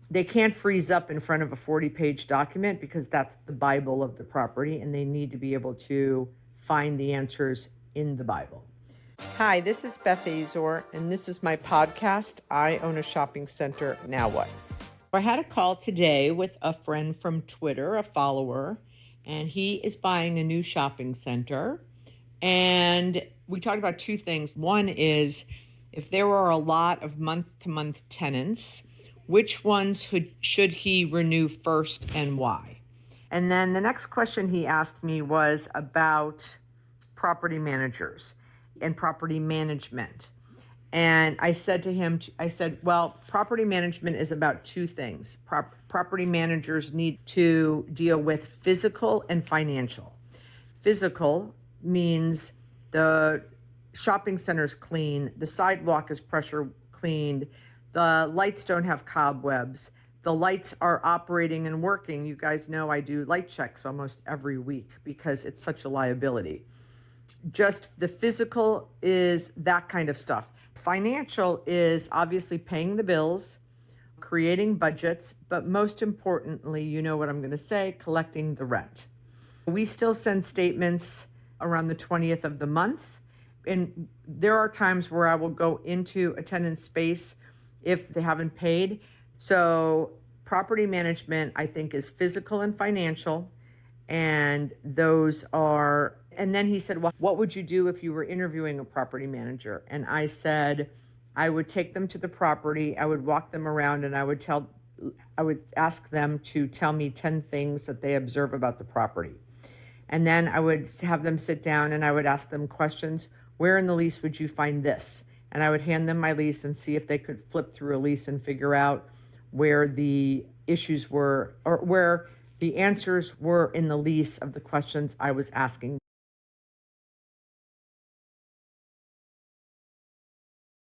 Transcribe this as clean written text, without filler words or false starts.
they can't freeze up in front of a 40-page document because that's the Bible of the property, and they need to be able to find the answers in the Bible. Hi, this is Beth Azor, and this is my podcast, I Own a Shopping Center, Now What? I had a call today with a friend from Twitter, a follower, and he is buying a new shopping center. And we talked about two things. One is if there were a lot of month-to-month tenants, which ones should he renew first and why? And then the next question he asked me was about property managers and property management. And I said to him, well, property management is about two things. Property managers need to deal with physical and financial. Physical means the shopping center's clean, the sidewalk is pressure cleaned, the lights don't have cobwebs, the lights are operating and working. You guys know I do light checks almost every week because it's such a liability. Just the physical is that kind of stuff. Financial is obviously paying the bills, creating budgets, but most importantly, you know what I'm going to say, collecting the rent. We still send statements around the 20th of the month. And there are times where I will go into a tenant's space if they haven't paid. So property management, I think, is physical and financial. And those are, and then he said, well, what would you do if you were interviewing a property manager? And I said, I would take them to the property, I would walk them around, and I would ask them to tell me 10 things that they observe about the property. And then I would have them sit down and I would ask them questions. Where in the lease would you find this? And I would hand them my lease and see if they could flip through a lease and figure out where the issues were or where the answers were in the lease of the questions I was asking.